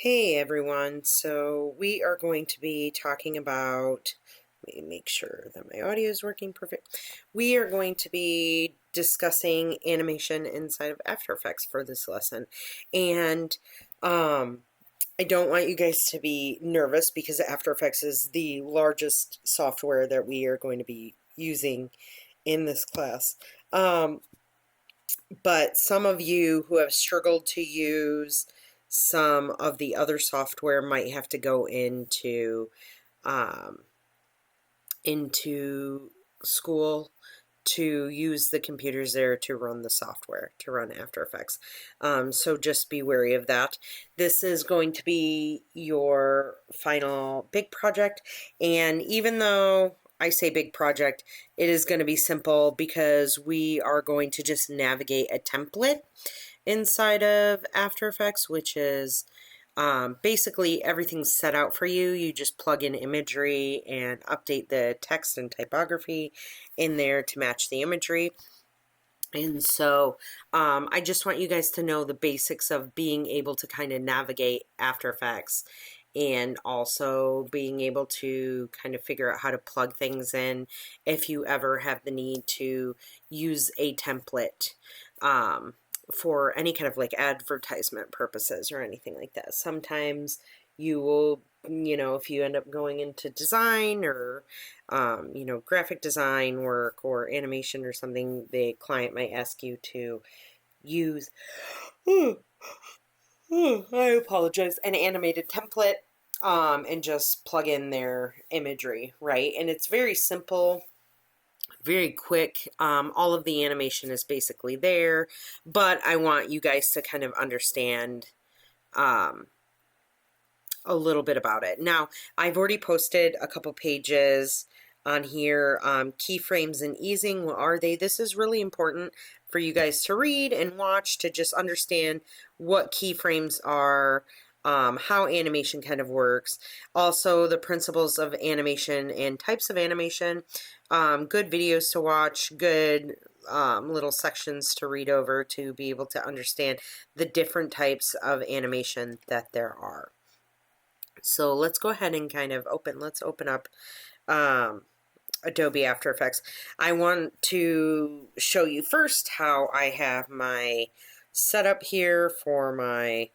Hey everyone, so we are going to be talking about, let me make sure that my audio is working perfect. We are going to be discussing animation inside of After Effects for this lesson. And I don't want you guys to be nervous because After Effects is the largest software that we are going to be using in this class. But some of you who have struggled to use some of the other software might have to go um, into school to use the computers there to run the software, to run After Effects. So just be wary of that. This is going to be your final big project, and even though I say big project, it is going to be simple because we are going to just navigate a template inside of After Effects, which is basically everything's set out for you. You just plug in imagery and update the text and typography in there to match the imagery. And so I just want you guys to know the basics of being able to kind of navigate After Effects and also being able to kind of figure out how to plug things in if you ever have the need to use a template for any kind of like advertisement purposes or anything like that. Sometimes you will, if you end up going into design or, graphic design work or animation or something, the client might ask you to use, I apologize, an animated template and just plug in their imagery, right? And it's very simple, very quick. All of the animation is basically there, but I want you guys to kind of understand a little bit about it. Now, I've already posted a couple pages on here. Keyframes and easing, what are they? This is really important for you guys to read and watch to just understand what keyframes are, how animation kind of works, also the principles of animation and types of animation, good videos to watch, good little sections to read over to be able to understand the different types of animation that there are. So let's go ahead and kind of let's open up Adobe After Effects. I want to show you first how I have my setup here for my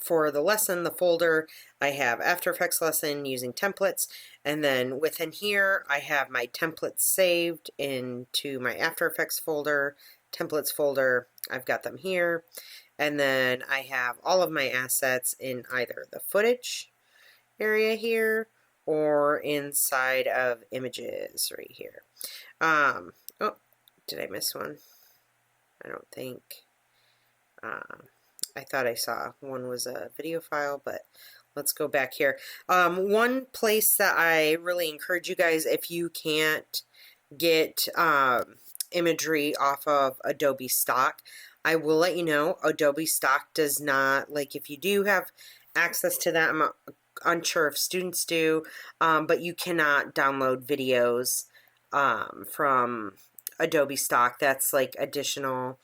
for the lesson, the folder. I have After Effects lesson using templates, and then within here I have my templates saved into my After Effects folder, templates folder. I've got them here, and then I have all of my assets in either the footage area here or inside of images right here. Oh, did I miss one? I don't think. I thought I saw one was a video file, but let's go back here. One place that I really encourage you guys, if you can't get imagery off of Adobe Stock, I will let you know Adobe Stock does not, like if you do have access to that, I'm unsure if students do, but you cannot download videos from Adobe Stock. That's like additional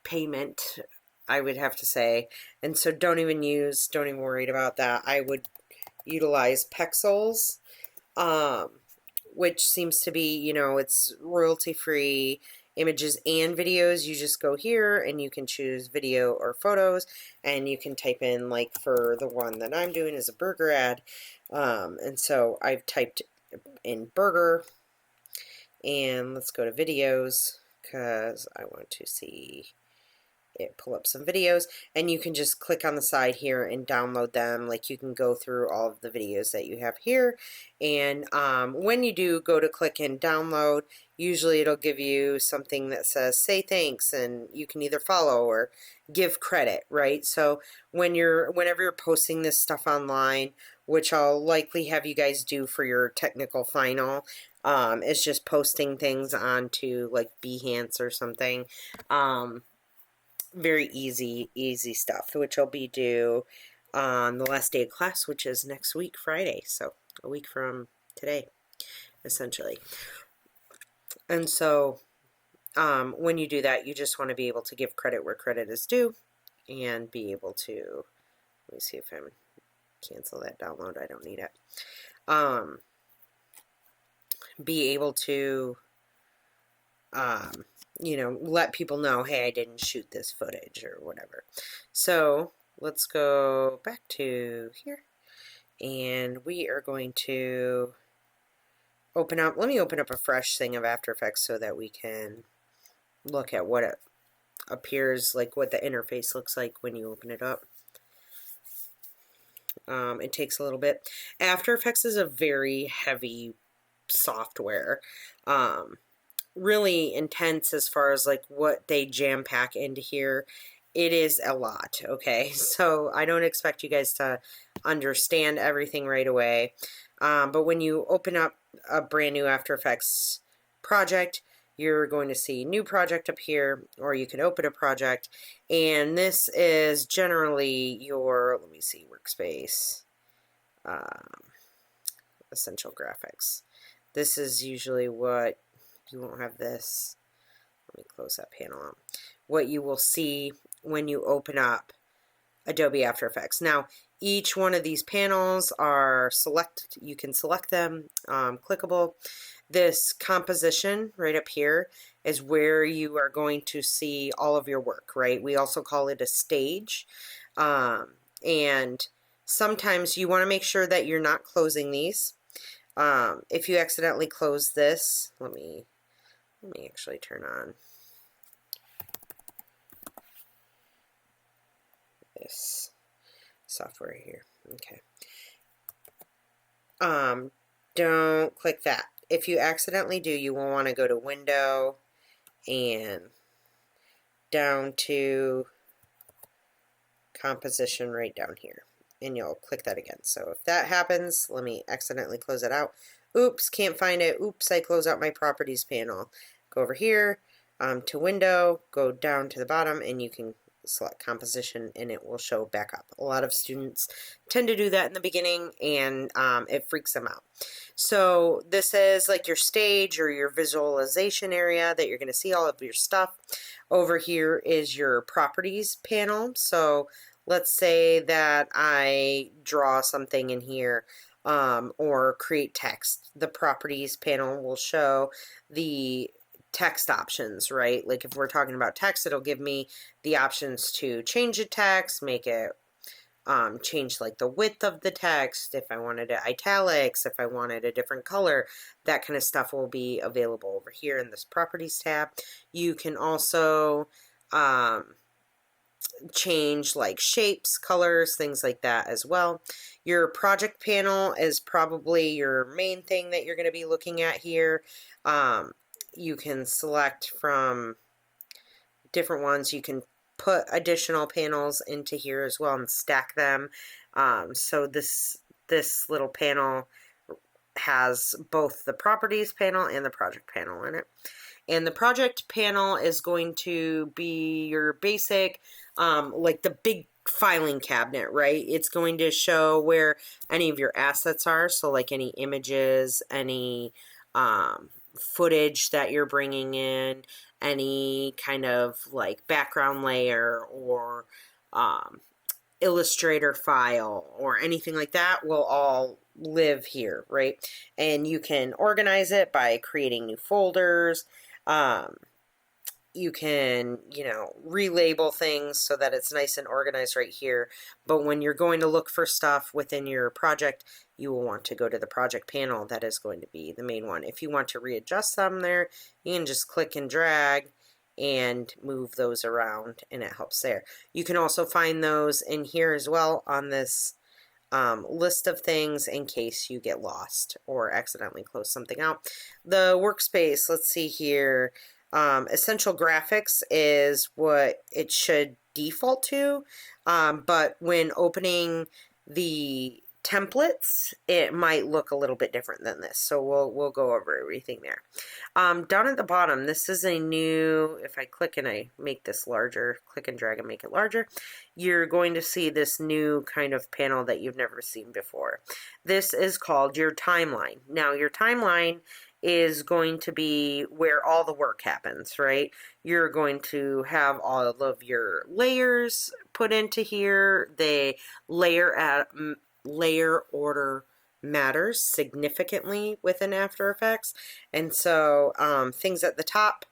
payment, I would have to say. And so don't even worry about that. I would utilize Pexels, which seems to be, it's royalty free images and videos. You just go here and you can choose video or photos, and you can type in, like for the one that I'm doing is a burger ad. And so I've typed in burger, and let's go to videos because I want to see it pull up some videos, and you can just click on the side here and download them. Like you can go through all of the videos that you have here, and when you do go to click and download, usually it'll give you something that says say thanks, and you can either follow or give credit, right? So whenever you're posting this stuff online, which I'll likely have you guys do for your technical final, is just posting things onto like Behance or something. Very easy stuff, which will be due on the last day of class, which is next week, Friday. So a week from today, essentially. And so when you do that, you just want to be able to give credit where credit is due. and be able to, let me see if I'm cancel that download. I don't need it. Be able to, you know, let people know, hey, I didn't shoot this footage or whatever. So let's go back to here, and we are going to open up, let me open up a fresh thing of After Effects so that we can look at what it appears like, what the interface looks like when you open it up. It takes a little bit. After Effects is a very heavy software. Really intense as far as like what they jam pack into here. It is a lot, okay? So I don't expect you guys to understand everything right away. But when you open up a brand new After Effects project, you're going to see new project up here, or you can open a project, and this is generally your, let me see, workspace, essential graphics. This is usually what, you won't have this, let me close that panel up, what you will see when you open up Adobe After Effects. Now, each one of these panels are you can select them, clickable. This composition right up here is where you are going to see all of your work, right? We also call it a stage. And sometimes you want to make sure that you're not closing these. If you accidentally close this, let me actually turn on this software here. Okay. Don't click that. If you accidentally do, you will want to go to Window and down to Composition right down here, and you'll click that again. So if that happens, let me accidentally close it out. Oops, can't find it. Oops, I close out my Properties panel. Go over here to Window, go down to the bottom, and you can select Composition, and it will show back up. A lot of students tend to do that in the beginning, and it freaks them out. So this is like your stage or your visualization area that you're going to see all of your stuff. Over here is your Properties panel. So let's say that I draw something in here or create text. The Properties panel will show the text options, right? Like if we're talking about text, it'll give me the options to change the text, make it change like the width of the text, if I wanted it italics, if I wanted a different color, that kind of stuff will be available over here in this Properties tab. You can also change like shapes, colors, things like that as well. Your project panel is probably your main thing that you're going to be looking at here. You can select from different ones. You can put additional panels into here as well and stack them. So this little panel has both the Properties panel and the project panel in it. And the project panel is going to be your basic, like the big filing cabinet, right? It's going to show where any of your assets are. So like any images, any footage that you're bringing in, any kind of like background layer or Illustrator file or anything like that will all live here, right? And you can organize it by creating new folders. You can, you know, relabel things so that it's nice and organized right here. But when you're going to look for stuff within your project, you will want to go to the project panel. That is going to be the main one. If you want to readjust them there, you can just click and drag and move those around, and it helps there. You can also find those in here as well on this list of things in case you get lost or accidentally close something out. The workspace, let's see here. Essential graphics is what it should default to, but when opening the templates, it might look a little bit different than this. So we'll go over everything there. Down at the bottom, this is a new, if I click and I make this larger, click and drag and make it larger, you're going to see this new kind of panel that you've never seen before. This is called your timeline. Now your timeline is going to be where all the work happens, right? You're going to have all of your layers put into here. They layer order matters significantly within After Effects, and so things at the top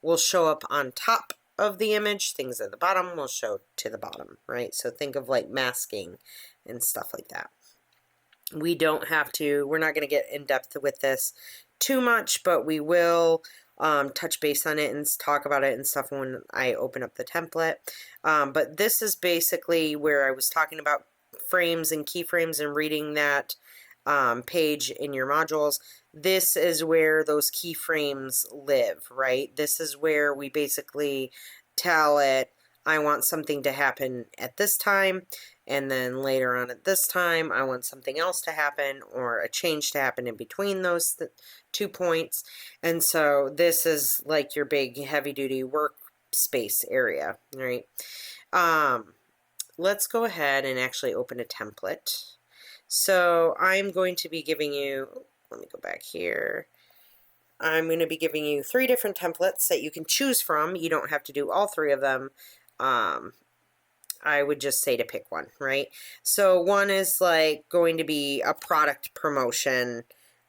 will show up on top of the image, things at the bottom will show to the bottom, right? So think of like masking and stuff like that. We don't have to, we're not going to get in depth with this too much, but we will touch base on it and talk about it and stuff when I open up the template. But this is basically where I was talking about frames and keyframes and reading that page in your modules. This is where those keyframes live, right? This is where we basically tell it, I want something to happen at this time, and then later on at this time, I want something else to happen or a change to happen in between those 2 points. And so this is like your big heavy-duty workspace area, right? Let's go ahead and actually open a template. So I'm going to be giving you, let me go back here. I'm going to be giving you 3 different templates that you can choose from. You don't have to do all 3 of them. I would just say to pick one, right? So one is like going to be a product promotion,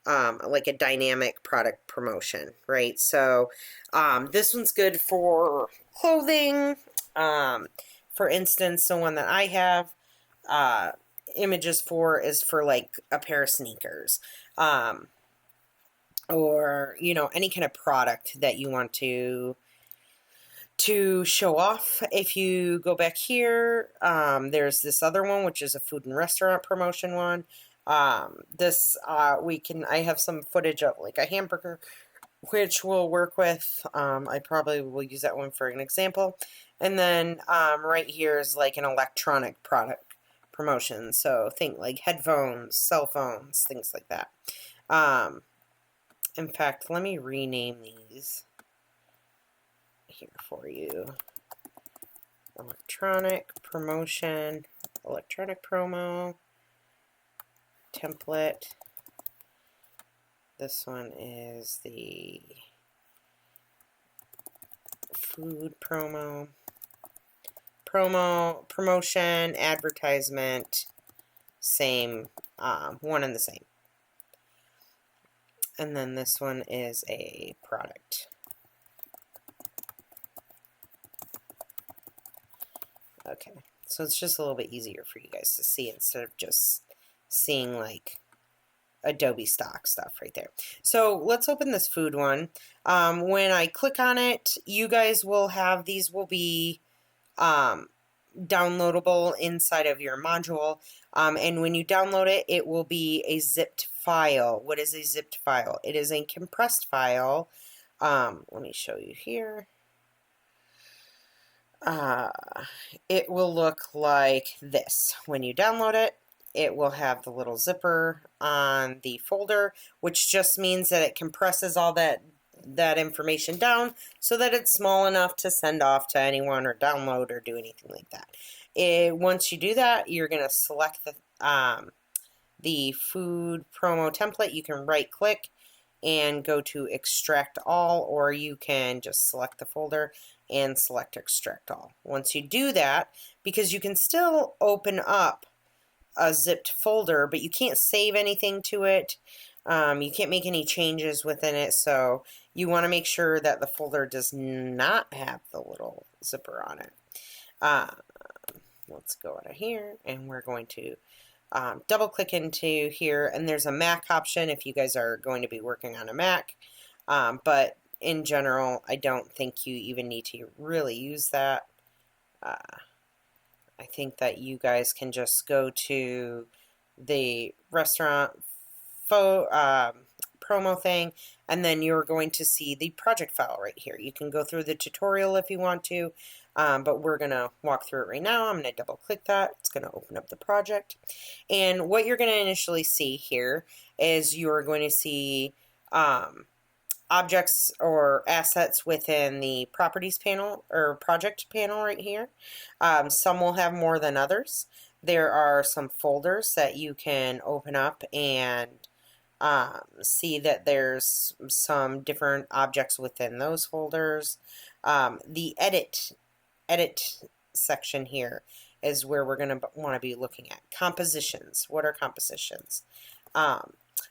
like a dynamic product promotion, right? So this one's good for clothing. For instance, the one that I have images for is for like a pair of sneakers. Or, you know, any kind of product that you want to show off. If you go back here, there's this other one, which is a food and restaurant promotion one. I have some footage of like a hamburger, which we'll work with. I probably will use that one for an example. And then right here is like an electronic product promotion. So think like headphones, cell phones, things like that. In fact, let me rename these here for you. Electronic promotion, electronic promo, template. This one is the food promotion, advertisement, same, one and the same. And then this one is a product. Okay, so it's just a little bit easier for you guys to see instead of just seeing like Adobe stock stuff right there. So let's open this food one. When I click on it, you guys will have, these will be downloadable inside of your module. And when you download it, it will be a zipped file. What is a zipped file? It is a compressed file. Let me show you here. It will look like this. When you download it, it will have the little zipper on the folder, which just means that it compresses all that information down so that it's small enough to send off to anyone or download or do anything like that. Once you do that, you're going to select the food promo template. You can right click and go to extract all, or you can just select the folder and select extract all. Once you do that, because you can still open up a zipped folder, but you can't save anything to it. You can't make any changes within it, so you want to make sure that the folder does not have the little zipper on it. Let's go out of here, and we're going to double click into here, and there's a Mac option if you guys are going to be working on a Mac, but in general, I don't think you even need to really use that. I think that you guys can just go to the restaurant promo thing, and then you're going to see the project file right here. You can go through the tutorial if you want to, but we're going to walk through it right now. I'm going to double click that. It's going to open up the project. And what you're going to initially see here is you're going to see objects or assets within the properties panel or project panel right here. Some will have more than others. There are some folders that you can open up and See that there's some different objects within those folders. The edit section here is where we're going to want to be looking at compositions. What are compositions?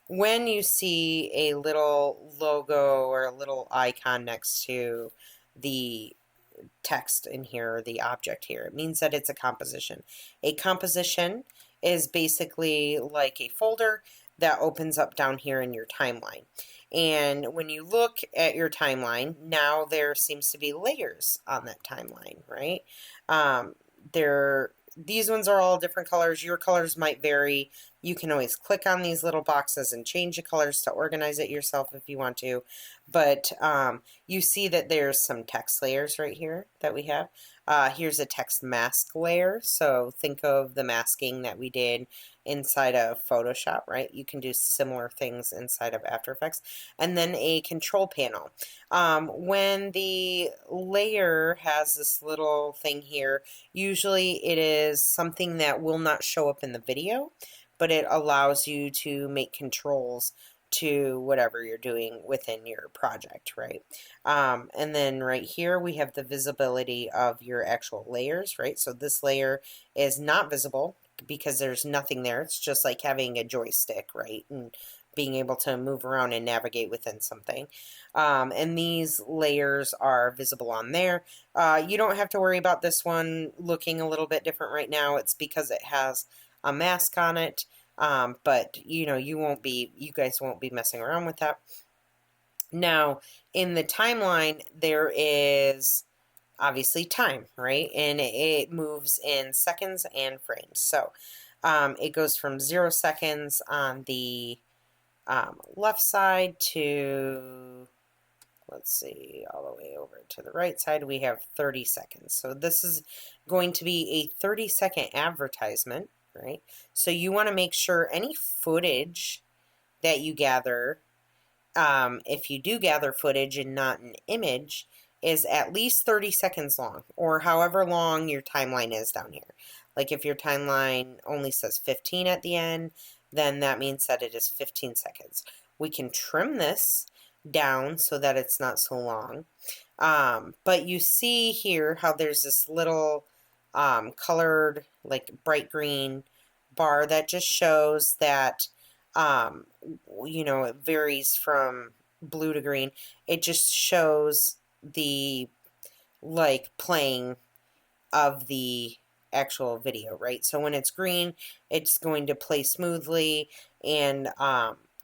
When you see a little logo or a little icon next to the text in here, or the object here, it means that it's a composition. A composition is basically like a folder that opens up down here in your timeline. And when you look at your timeline, now there seems to be layers on that timeline, right? These ones are all different colors. Your colors might vary. You can always click on these little boxes and change the colors to organize it yourself if you want to. But you see that there's some text layers right here that we have. Here's a text mask layer. So think of the masking that we did inside of Photoshop, right? You can do similar things inside of After Effects. And then a control panel. When the layer has this little thing here, usually it is something that will not show up in the video, but it allows you to make controls to whatever you're doing within your project, right? And then right here we have the visibility of your actual layers, right? So this layer is not visible because there's nothing there. It's just like having a joystick, right? And being able to move around and navigate within something. And these layers are visible on there. You don't have to worry about this one looking a little bit different right now. It's because it has a mask on it. But you know, you guys won't be messing around with that. Now, in the timeline, there is obviously time, right? And it moves in seconds and frames. So it goes from 0 seconds on the left side to, let's see, all the way over to the right side, we have 30 seconds. So this is going to be a 30-second advertisement, right? So you want to make sure any footage that you gather, if you do gather footage and not an image, is at least 30 seconds long, or however long your timeline is down here. Like if your timeline only says 15 at the end, then that means that it is 15 seconds. We can trim this down so that it's not so long. But you see here how there's this little colored, like bright green bar that just shows that, you know, it varies from blue to green. It just shows the, like, playing of the actual video, right? So when it's green, it's going to play smoothly, and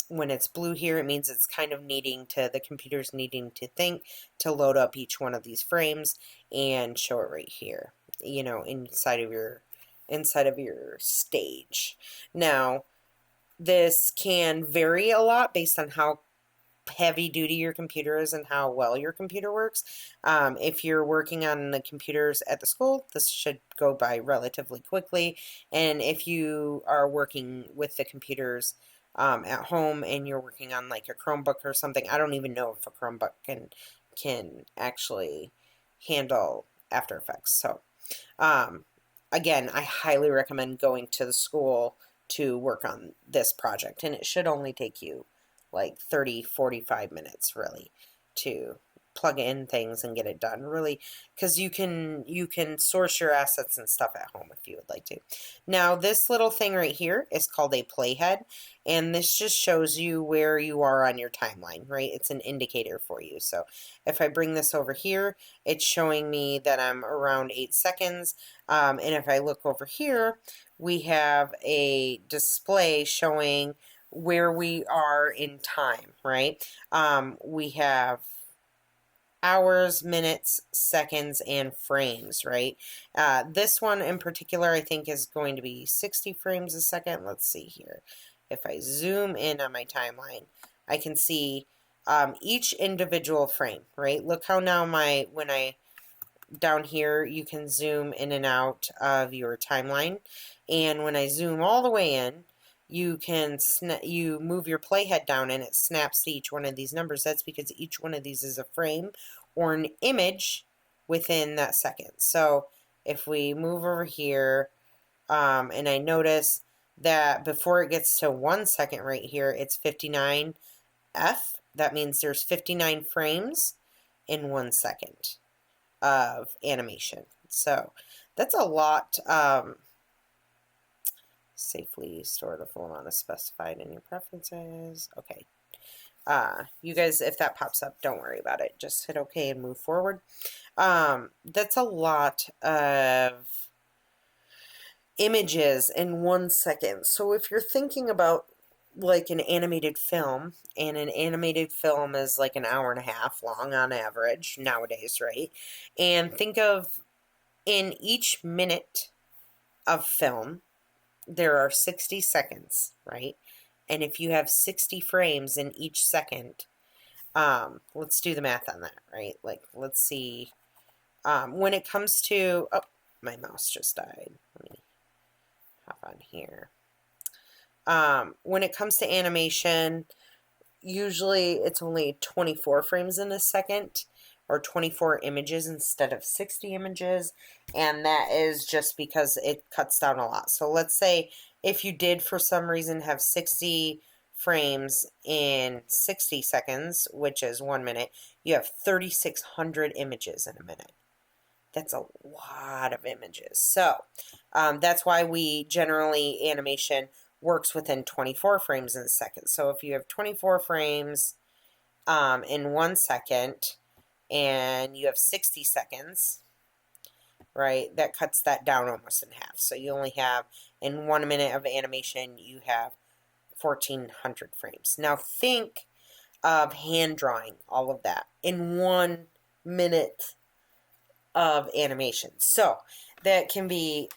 when it's blue here, it means it's kind of the computer's needing to think to load up each one of these frames and show it right here, you know, inside of your stage. Now, this can vary a lot based on how heavy duty your computer is and how well your computer works. If you're working on the computers at the school, this should go by relatively quickly. And if you are working with the computers at home and you're working on like a Chromebook or something, I don't even know if a Chromebook can actually handle After Effects. So again, I highly recommend going to the school to work on this project, and it should only take you like 30-45 minutes really to plug in things and get it done, really, because you can source your assets and stuff at home if you would like to. Now this little thing right here is called a playhead, and this just shows you where you are on your timeline, right? It's an indicator for you. So if I bring this over here, it's showing me that I'm around 8 seconds, and if I look over here, we have a display showing where we are in time, right? We have hours, minutes, seconds, and frames, right? This one in particular, I think, is going to be 60 frames a second. Let's see here. If I zoom in on my timeline, I can see each individual frame, right? Look how now down here, you can zoom in and out of your timeline. And when I zoom all the way in, you can you move your playhead down and it snaps to each one of these numbers. That's because each one of these is a frame or an image within that second. So if we move over here, and I notice that before it gets to 1 second right here, it's 59 F. That means there's 59 frames in 1 second of animation. So that's a lot. Safely store the full amount as specified in your preferences. Okay. You guys, if that pops up, don't worry about it. Just hit OK and move forward. That's a lot of images in 1 second. So if you're thinking about like an animated film, and an animated film is like an hour and a half long on average nowadays, right? And think of in each minute of film, there are 60 seconds, right? And if you have 60 frames in each second, let's do the math on that, right? Like, let's see. When it comes to, oh, my mouse just died. Let me hop on here. When it comes to animation, usually it's only 24 frames in a second, or 24 images instead of 60 images, and that is just because it cuts down a lot. So let's say if you did for some reason have 60 frames in 60 seconds, which is 1 minute, you have 3,600 images in a minute. That's a lot of images. So that's why we generally, animation works within 24 frames in a second. So if you have 24 frames in 1 second and you have 60 seconds, right, that cuts that down almost in half. So you only have, in 1 minute of animation, you have 1,400 frames. Now think of hand drawing all of that in 1 minute of animation. So that can be,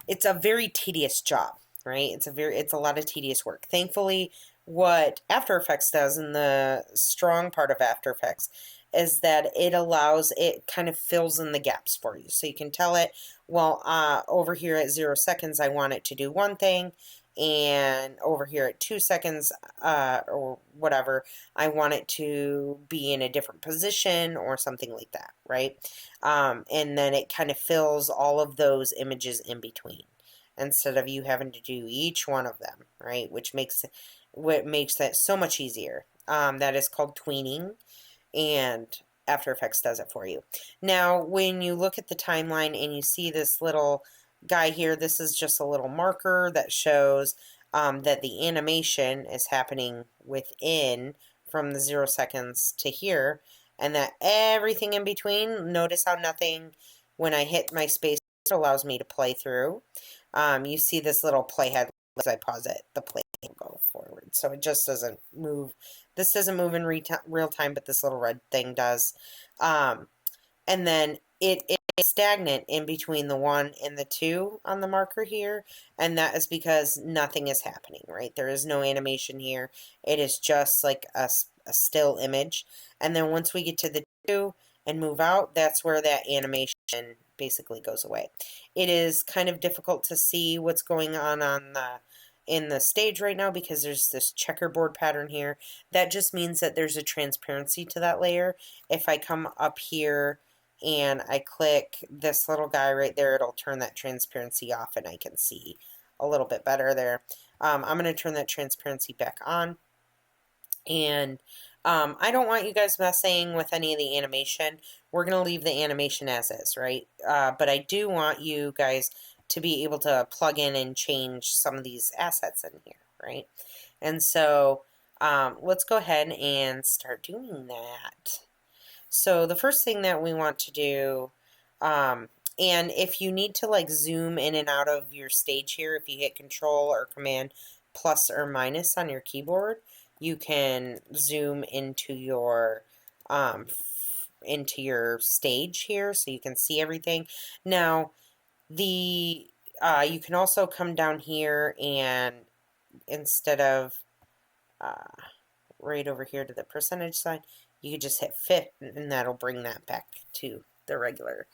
it's a very tedious job, right? It's a lot of tedious work. Thankfully, what After Effects does, and the strong part of After Effects, is that it kind of fills in the gaps for you. So you can tell it, well, over here at 0 seconds, I want it to do one thing, and over here at 2 seconds, or whatever, I want it to be in a different position or something like that, right? And then it kind of fills all of those images in between, instead of you having to do each one of them, right? Which makes that so much easier. That is called tweening, and After Effects does it for you. Now, when you look at the timeline and you see this little guy here, this is just a little marker that shows that the animation is happening within, from the 0 seconds to here, and that everything in between, notice how nothing, when I hit my space, it allows me to play through. You see this little playhead as I pause it, the play will go forward. So it just doesn't move. This doesn't move in real time, but this little red thing does. And then it is stagnant in between the 1 and the 2 on the marker here, and that is because nothing is happening, right? There is no animation here. It is just like a still image. And then once we get to the 2 and move out, that's where that animation basically goes away. It is kind of difficult to see what's going on in the stage right now because there's this checkerboard pattern here. That just means that there's a transparency to that layer. If I come up here and I click this little guy right there, it'll turn that transparency off and I can see a little bit better there. I'm going to turn that transparency back on. And I don't want you guys messing with any of the animation. We're going to leave the animation as is, right? But I do want you guys to be able to plug in and change some of these assets in here, right? And so let's go ahead and start doing that. So the first thing that we want to do, and if you need to like zoom in and out of your stage here, if you hit Control or Command plus or minus on your keyboard, you can zoom into your stage here so you can see everything. Now, you can also come down here and instead of right over here to the percentage sign, you could just hit fit and that'll bring that back to the regular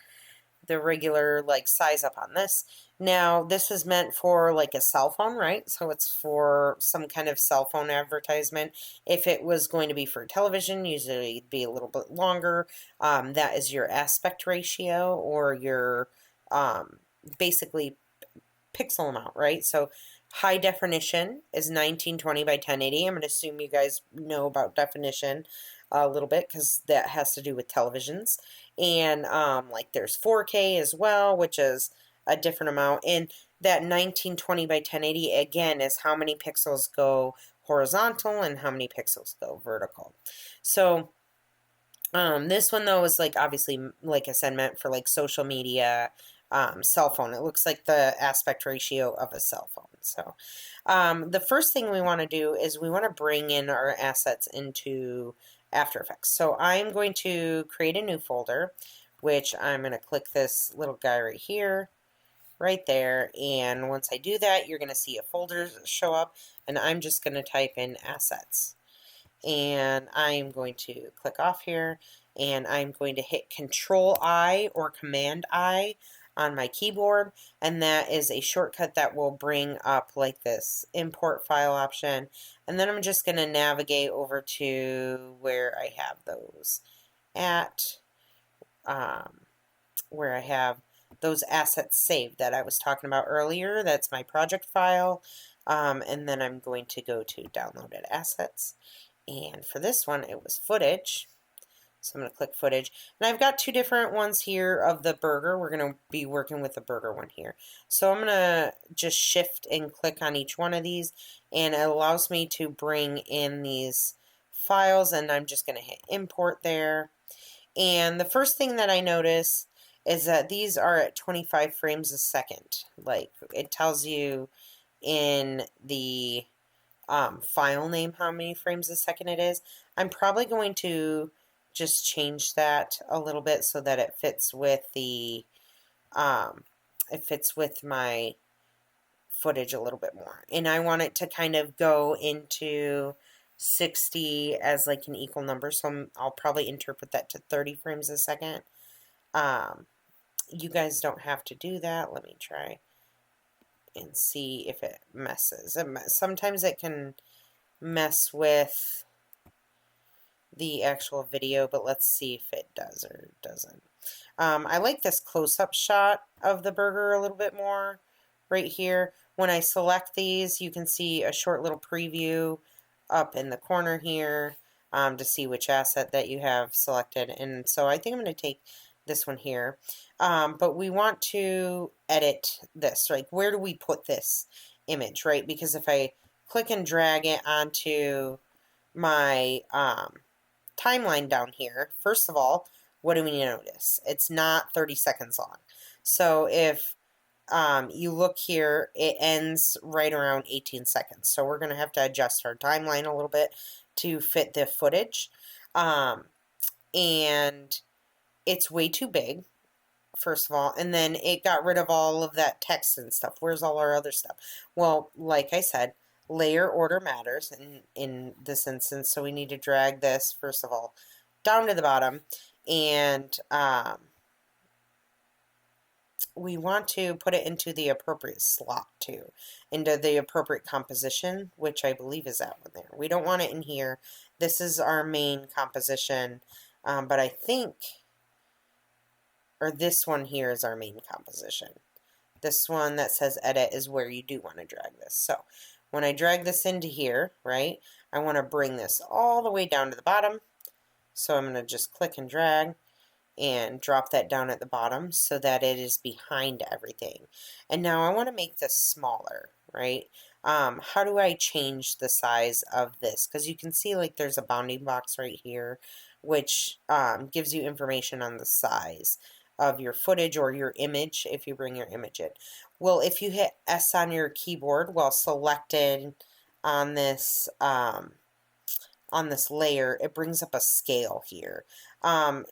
like size up on this. Now this is meant for like a cell phone, right? So it's for some kind of cell phone advertisement. If it was going to be for television, usually it'd be a little bit longer. That is your aspect ratio, or your basically pixel amount, right? So high definition is 1920 by 1080. I'm going to assume you guys know about definition a little bit because that has to do with televisions. And like there's 4K as well, which is a different amount. And that 1920 by 1080 again is how many pixels go horizontal and how many pixels go vertical. So this one though is like obviously, like I said, meant for like social media, cell phone. It looks like the aspect ratio of a cell phone. So the first thing we want to do is we want to bring in our assets into After Effects. So I'm going to create a new folder, which I'm going to click this little guy right here, right there. And once I do that, you're going to see a folder show up, and I'm just going to type in assets. And I'm going to click off here, and I'm going to hit Control I or Command I on my keyboard, and that is a shortcut that will bring up like this import file option. And then I'm just going to navigate over to where I have those at, where I have those assets saved that I was talking about earlier. That's my project file. And then I'm going to go to downloaded assets. And for this one, it was footage. So I'm going to click footage. And I've got two different ones here of the burger. We're going to be working with the burger one here. So I'm going to just shift and click on each one of these. And it allows me to bring in these files. And I'm just going to hit import there. And the first thing that I notice is that these are at 25 frames a second. Like it tells you in the file name how many frames a second it is. I'm probably going to just change that a little bit so that it fits with the my footage a little bit more. And I want it to kind of go into 60 as like an equal number, so I'll probably interpret that to 30 frames a second. You guys don't have to do that. Let me try and see if it messes. Sometimes it can mess with the actual video, but let's see if it does or doesn't. I like this close-up shot of the burger a little bit more right here. When I select these, you can see a short little preview up in the corner here to see which asset that you have selected. And so I think I'm going to take this one here. But we want to edit this, right? Where do we put this image, right? Because if I click and drag it onto my timeline down here, first of all, what do we notice? It's not 30 seconds long. So if you look here, it ends right around 18 seconds. So we're going to have to adjust our timeline a little bit to fit the footage. And it's way too big, first of all, and then it got rid of all of that text and stuff. Where's all our other stuff? Well, like I said, layer order matters in this instance, so we need to drag this, first of all, down to the bottom, and we want to put it into the appropriate slot too, into the appropriate composition, which I believe is that one there. We don't want it in here. This is our main composition, but I think, or this one here is our main composition. This one that says edit is where you do want to drag this. So when I drag this into here, right, I want to bring this all the way down to the bottom. So I'm going to just click and drag and drop that down at the bottom so that it is behind everything. And now I want to make this smaller, right? How do I change the size of this? Because you can see like there's a bounding box right here, which gives you information on the size of your footage or your image if you bring your image in. Well, if you hit S on your keyboard while selected on this layer, it brings up a scale here.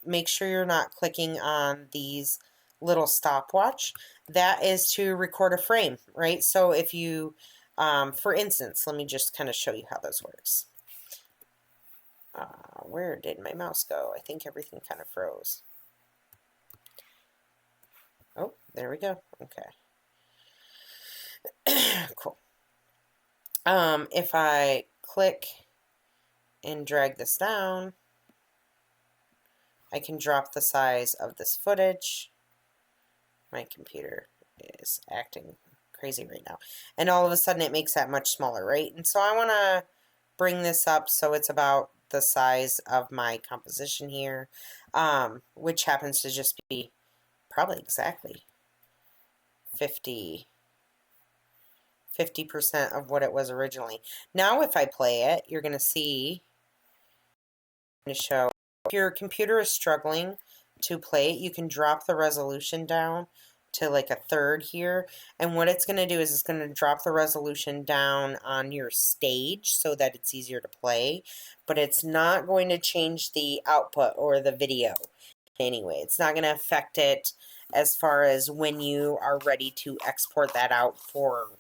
Make sure you're not clicking on these little stopwatch. That is to record a frame, right? So if you, for instance, let me just kind of show you how this works. Where did my mouse go? I think everything kind of froze. Oh, there we go. Okay. Cool. If I click and drag this down, I can drop the size of this footage. My computer is acting crazy right now. And all of a sudden it makes that much smaller, right? And so I want to bring this up so it's about the size of my composition here, which happens to just be probably exactly 50% of what it was originally. Now if I play it, you're going to see, I'm going to show, if your computer is struggling to play it, you can drop the resolution down to like a third here, and what it's going to do is it's going to drop the resolution down on your stage so that it's easier to play, but it's not going to change the output or the video anyway. It's not going to affect it as far as when you are ready to export that out for,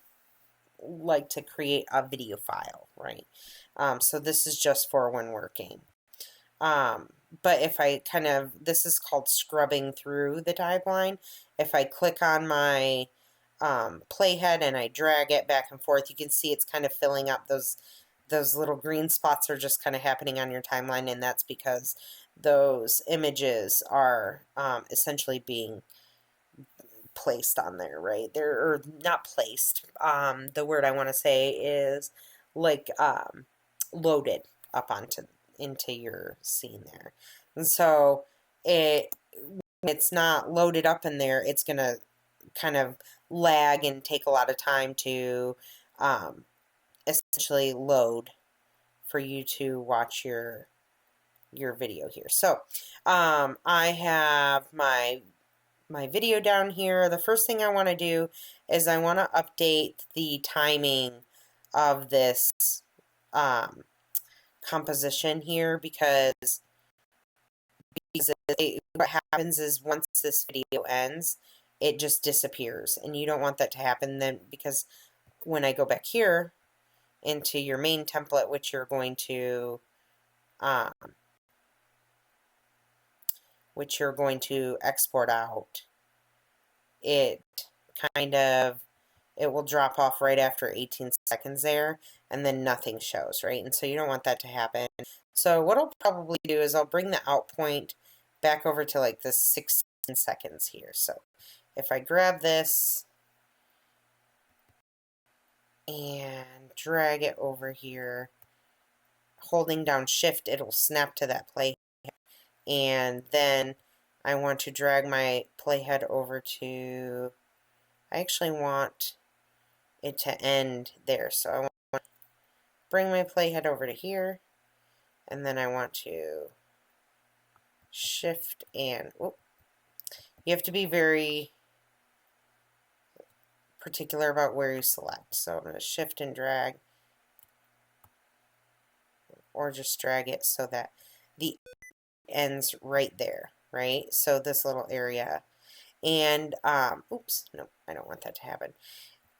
like, to create a video file, right? So this is just for when working. But if I kind of, this is called scrubbing through the timeline. If I click on my playhead and I drag it back and forth, you can see it's kind of filling up those little green spots are just kind of happening on your timeline, and that's because those images are essentially being placed on there, right? They're, or not placed. The word I want to say is like loaded up onto into your scene there. And so when it's not loaded up in there, it's going to kind of lag and take a lot of time to essentially load for you to watch your video here. So I have my video down here. The first thing I want to do is I want to update the timing of this composition here, because what happens is once this video ends, it just disappears, and you don't want that to happen then, because when I go back here into your main template, which you're going to export out, it will drop off right after 18 seconds there, and then nothing shows, right? And so you don't want that to happen. So what I'll probably do is I'll bring the out point back over to like the 16 seconds here. So if I grab this and drag it over here, holding down shift, it'll snap to that playhead. And then I want to drag my playhead over to, I actually want it to end there. So I want to bring my playhead over to here, and then I want to shift and, whoop, you have to be very particular about where you select. So I'm going to shift and drag, or just drag it so that the ends right there, right? So this little area. And, oops, no, I don't want that to happen.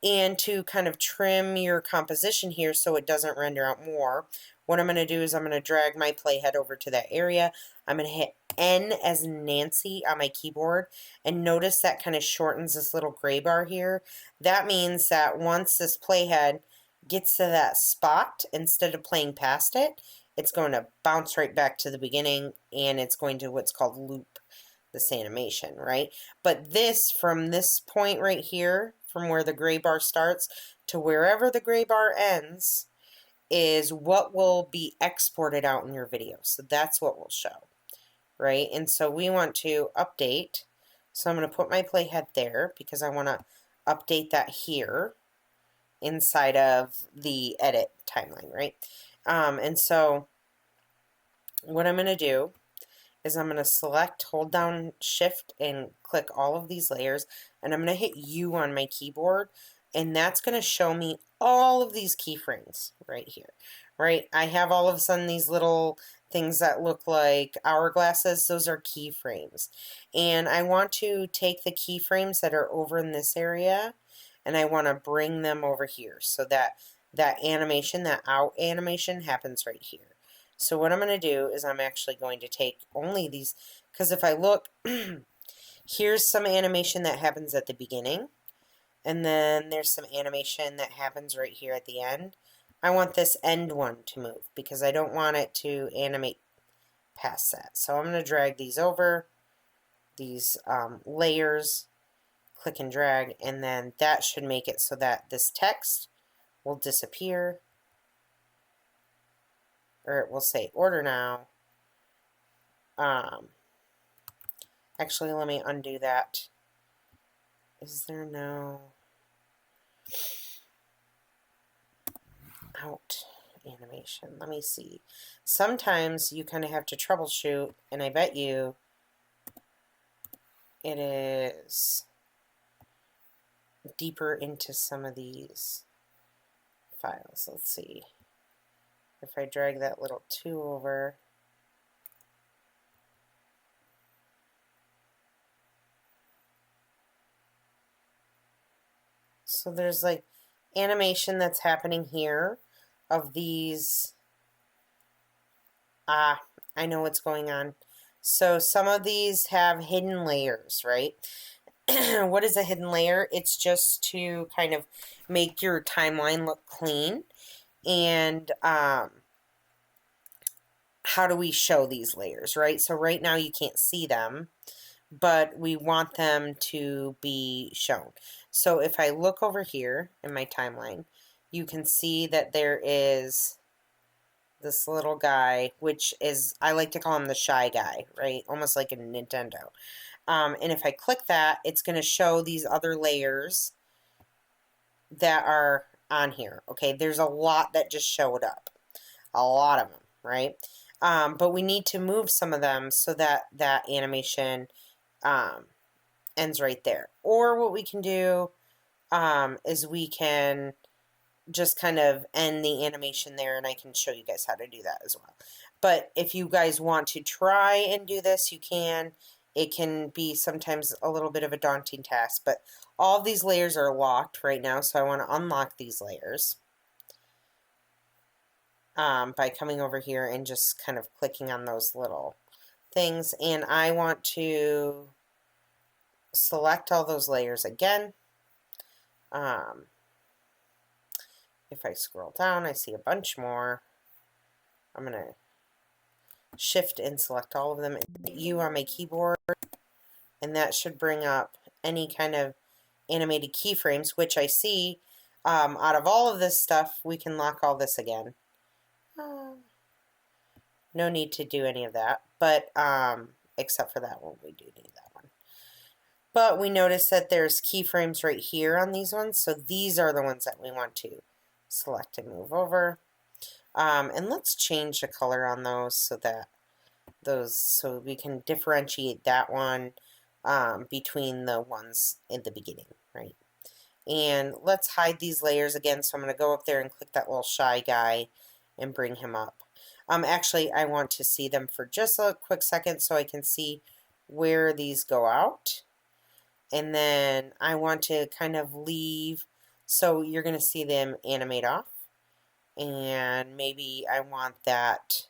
And to kind of trim your composition here so it doesn't render out more, what I'm going to do is I'm going to drag my playhead over to that area. I'm going to hit N as Nancy on my keyboard, and notice that kind of shortens this little gray bar here. That means that once this playhead gets to that spot, instead of playing past it, it's going to bounce right back to the beginning, and it's going to what's called loop this animation, right? But this, from this point right here, from where the gray bar starts to wherever the gray bar ends, is what will be exported out in your video. So that's what will show, right? And so we want to update. So I'm going to put my playhead there because I want to update that here inside of the edit timeline, right? And so what I'm going to do is I'm going to select, hold down shift and click all of these layers, and I'm going to hit U on my keyboard, and that's going to show me all of these keyframes right here, right? I have all of a sudden these little things that look like hourglasses. Those are keyframes, and I want to take the keyframes that are over in this area, and I want to bring them over here so that that animation, that out animation, happens right here. So what I'm going to do is I'm actually going to take only these, because if I look, here's some animation that happens at the beginning, and then there's some animation that happens right here at the end. I want this end one to move because I don't want it to animate past that. So I'm going to drag these over, these layers, click and drag, and then that should make it so that this text will disappear, or it will say order now. Actually, let me undo that. Is there no out animation? Let me see. Sometimes you kind of have to troubleshoot, and I bet you it is deeper into some of these files. Let's see. If I drag that little 2 over, so there's like animation that's happening here of these. I know what's going on. So some of these have hidden layers, right? What is a hidden layer? It's just to kind of make your timeline look clean. And how do we show these layers, right? So right now you can't see them, but we want them to be shown. So if I look over here in my timeline, you can see that there is this little guy, which is, I like to call him the shy guy, right? Almost like a Nintendo. And if I click that, it's going to show these other layers that are on here. Okay, there's a lot that just showed up. A lot of them, right? But we need to move some of them so that that animation ends right there. Or what we can do is we can just kind of end the animation there, and I can show you guys how to do that as well. But if you guys want to try and do this, you can. It can be sometimes a little bit of a daunting task, but all of these layers are locked right now, so I want to unlock these layers by coming over here and just kind of clicking on those little things. And I want to select all those layers again. If I scroll down, I see a bunch more. I'm going to shift and select all of them. U on my keyboard, and that should bring up any kind of animated keyframes, which I see out of all of this stuff, we can lock all this again. No need to do any of that, but except for that one, we do need that one. But we notice that there's keyframes right here on these ones, so these are the ones that we want to select and move over. And let's change the color on those so that so we can differentiate that one between the ones in the beginning, right? And let's hide these layers again. So I'm going to go up there and click that little shy guy and bring him up. Actually, I want to see them for just a quick second so I can see where these go out. And then I want to kind of leave, so you're going to see them animate off. And maybe I want that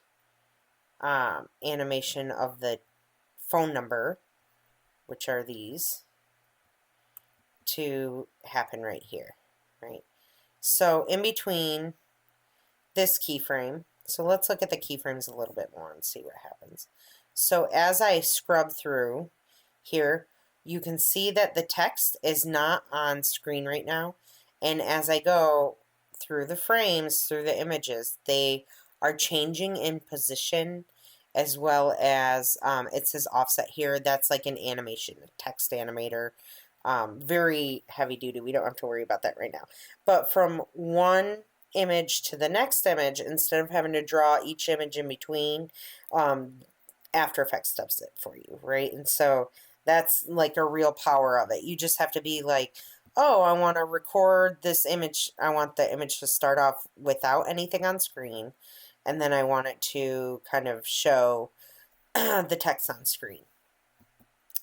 animation of the phone number, which are these, to happen right here, right? So in between this keyframe, so let's look at the keyframes a little bit more and see what happens. So as I scrub through here, you can see that the text is not on screen right now, and as I go through the frames, through the images, they are changing in position, as well as it says offset here. That's like an animation, a text animator. Very heavy duty. We don't have to worry about that right now. But from one image to the next image, instead of having to draw each image in between, After Effects does it for you, right? And so that's like a real power of it. You just have to be like, oh, I want to record this image. I want the image to start off without anything on screen, and then I want it to kind of show the text on screen.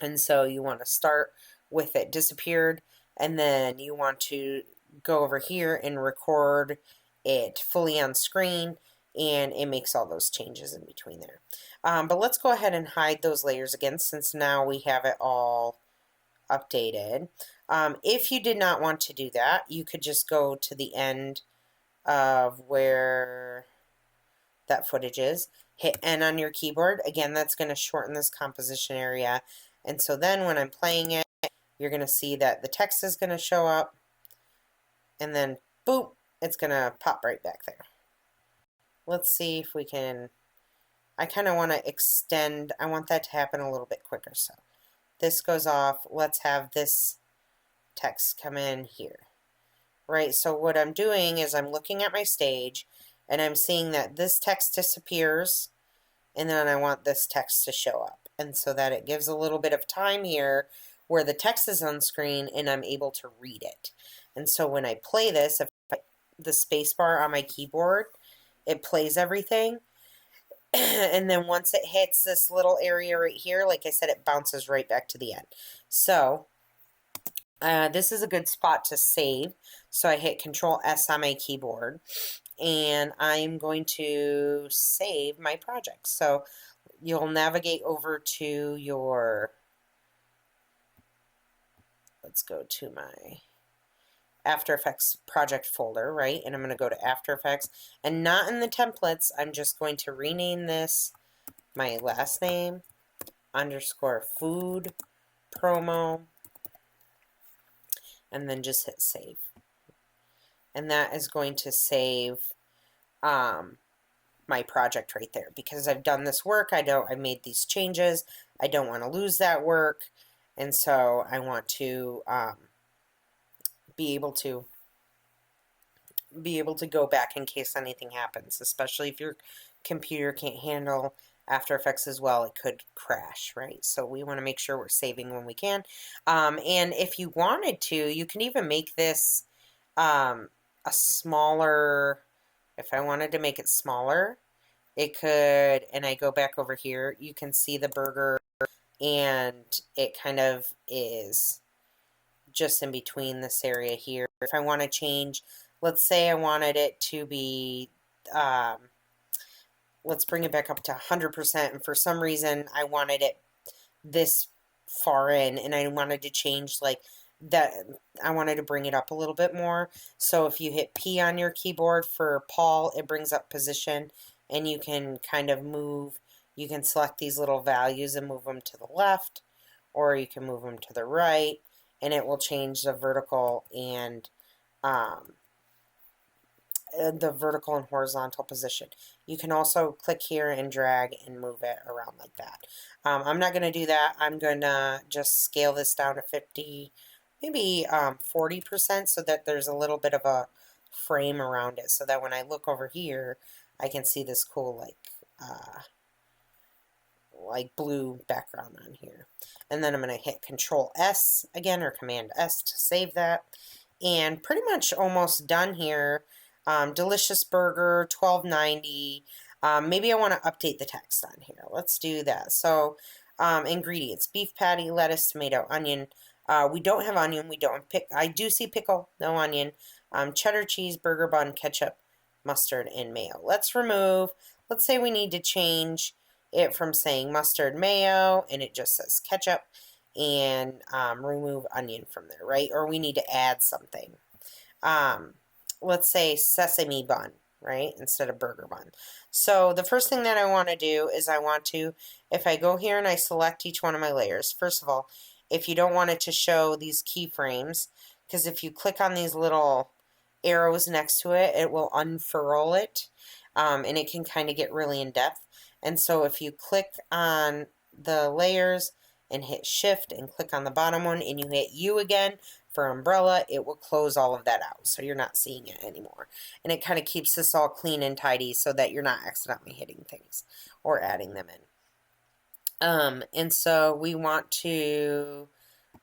And so you want to start with it disappeared, and then you want to go over here and record it fully on screen, and it makes all those changes in between there. But let's go ahead and hide those layers again, since now we have it all updated. If you did not want to do that, you could just go to the end of where that footage is, hit N on your keyboard. Again, that's going to shorten this composition area, and so then when I'm playing it, you're going to see that the text is going to show up, and then boom, it's going to pop right back there. Let's see if we can, I kind of want to extend, I want that to happen a little bit quicker. So this goes off, let's have this text come in here, right? So what I'm doing is I'm looking at my stage and I'm seeing that this text disappears, and then I want this text to show up. And so that it gives a little bit of time here where the text is on screen and I'm able to read it. And so when I play this, if I the space bar on my keyboard, it plays everything. And then once it hits this little area right here, like I said, it bounces right back to the end. So this is a good spot to save. So I hit Control S on my keyboard, and I'm going to save my project. So you'll navigate over to your, let's go to my After Effects project folder, right? And I'm going to go to After Effects, and not in the templates. I'm just going to rename this my last name underscore food promo, and then just hit save. And that is going to save my project right there, because I've done this work. I made these changes. I don't want to lose that work, and so I want to be able to go back in case anything happens, especially if your computer can't handle After Effects as well. It could crash, right? So we want to make sure we're saving when we can. And if you wanted to, you can even make this a smaller. If I wanted to make it smaller, it could, and I go back over here, you can see the burger, and it kind of is just in between this area here. If I want to change, let's say I wanted it to be, let's bring it back up to 100%, and for some reason I wanted it this far in, and I wanted to change like that, I wanted to bring it up a little bit more. So if you hit P on your keyboard for Paul, it brings up position, and you can kind of move, you can select these little values and move them to the left, or you can move them to the right, and it will change the vertical and horizontal position. You can also click here and drag and move it around like that. I'm not going to do that. I'm going to just scale this down to 50, maybe 40%, so that there's a little bit of a frame around it, so that when I look over here, I can see this cool like blue background on here. And then I'm going to hit Control S again, or Command S to save that. And pretty much almost done here. Delicious burger, $12.90. Maybe I want to update the text on here. Let's do that. So ingredients: beef patty, lettuce, tomato, onion. We don't have onion. We don't have I do see pickle, no onion. Cheddar cheese, burger bun, ketchup, mustard, and mayo. Let's remove. Let's say we need to change it from saying mustard, mayo, and it just says ketchup, and remove onion from there, right? Or we need to add something. Let's say sesame bun, right, instead of burger bun. So the first thing that I want to do is I want to, if I go here and I select each one of my layers, first of all, if you don't want it to show these keyframes, because if you click on these little arrows next to it, it will unfurl it, and it can kind of get really in depth. And so if you click on the layers and hit shift and click on the bottom one and you hit U again for umbrella, it will close all of that out, so you're not seeing it anymore. And it kind of keeps this all clean and tidy so that you're not accidentally hitting things or adding them in. And so we want to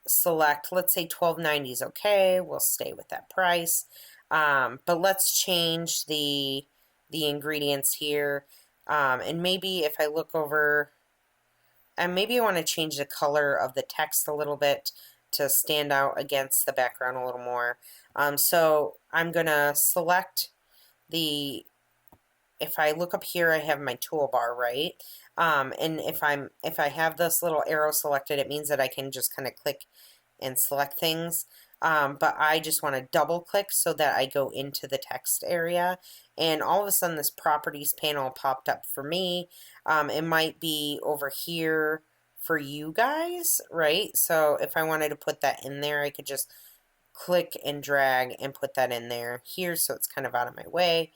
select, let's say $12.90 is okay, we'll stay with that price. But let's change the ingredients here. And maybe if I look over, and maybe I want to change the color of the text a little bit to stand out against the background a little more. So I'm going to select if I look up here, I have my toolbar, right? And if I have this little arrow selected, it means that I can just kind of click and select things. But I just want to double click so that I go into the text area, and all of a sudden this properties panel popped up for me. It might be over here for you guys, right? So if I wanted to put that in there, I could just click and drag and put that in there here, so it's kind of out of my way.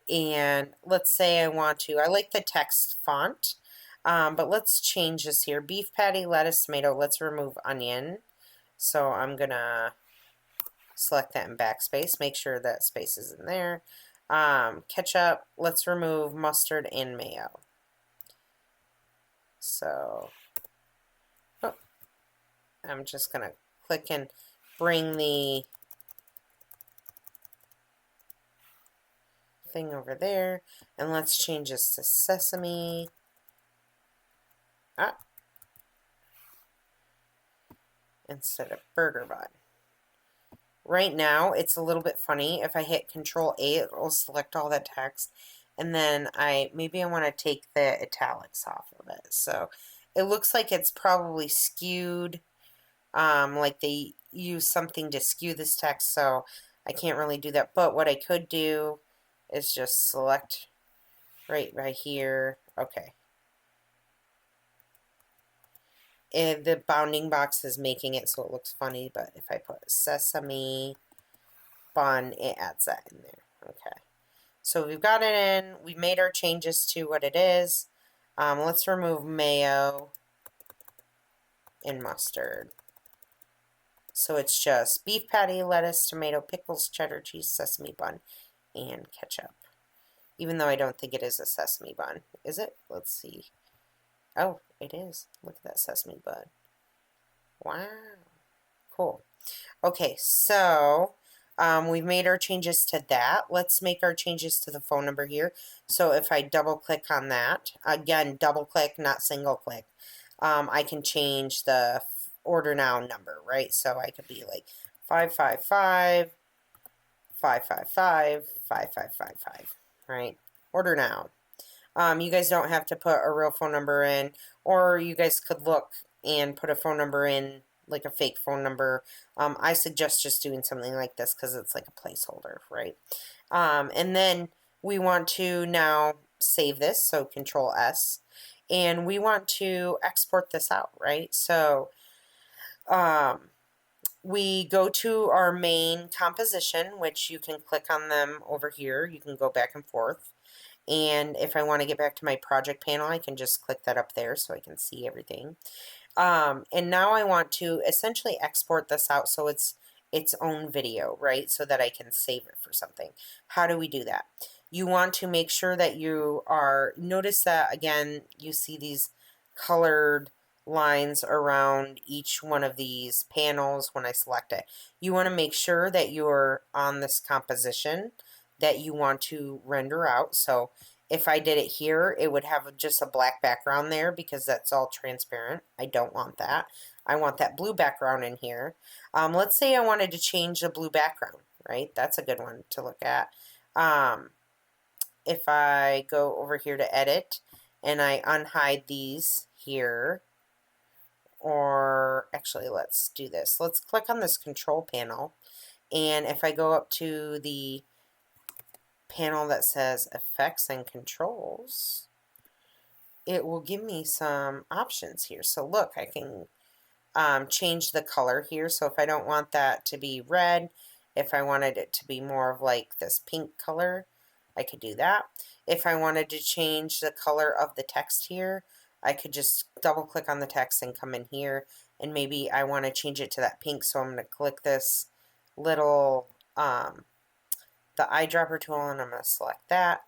And let's say I want to, I like the text font, but let's change this here. Beef patty, lettuce, tomato. Let's remove onion. So I'm gonna select that in backspace, make sure that space is in there. Ketchup, let's remove mustard and mayo. So oh, I'm just gonna click and bring the thing over there, and let's change this to sesame. Instead of burger bun. Right now, it's a little bit funny. If I hit Control A, it will select all that text, and then maybe I want to take the italics off of it. So it looks like it's probably skewed, like they use something to skew this text, so I can't really do that. But what I could do is just select right here. Okay. And the bounding box is making it so it looks funny, but if I put sesame bun, it adds that in there. Okay. So we've got it in. We've made our changes to what it is. Let's remove mayo and mustard. So it's just beef patty, lettuce, tomato, pickles, cheddar cheese, sesame bun, and ketchup. Even though I don't think it is a sesame bun. Is it? Let's see. Oh, it is. Look at that sesame bun. Wow. Cool. Okay, so we've made our changes to that. Let's make our changes to the phone number here. So if I double click on that, again, double click, not single click, I can change the order now number, right? So I could be like 555 555 5555, right? Order now. You guys don't have to put a real phone number in, or you guys could look and put a phone number in, like a fake phone number. I suggest just doing something like this because it's like a placeholder, right? And then we want to now save this, so Control S, and we want to export this out, right? So we go to our main composition, which you can click on them over here. You can go back and forth. And if I want to get back to my project panel, I can just click that up there so I can see everything. And now I want to essentially export this out so it's its own video, right? So that I can save it for something. How do we do that? You want to make sure that you are, notice that again, you see these colored lines around each one of these panels when I select it. You want to make sure that you're on this composition that you want to render out. So if I did it here, it would have just a black background there because that's all transparent. I don't want that. I want that blue background in here. Let's say I wanted to change the blue background, right? That's a good one to look at. If I go over here to edit and I unhide these here, or actually let's do this. Let's click on this control panel, and if I go up to the panel that says effects and controls, it will give me some options here. So look, I can change the color here. So if I don't want that to be red, if I wanted it to be more of like this pink color, I could do that. If I wanted to change the color of the text here, I could just double click on the text and come in here, and maybe I want to change it to that pink, so I'm going to click this little the eyedropper tool, and I'm going to select that.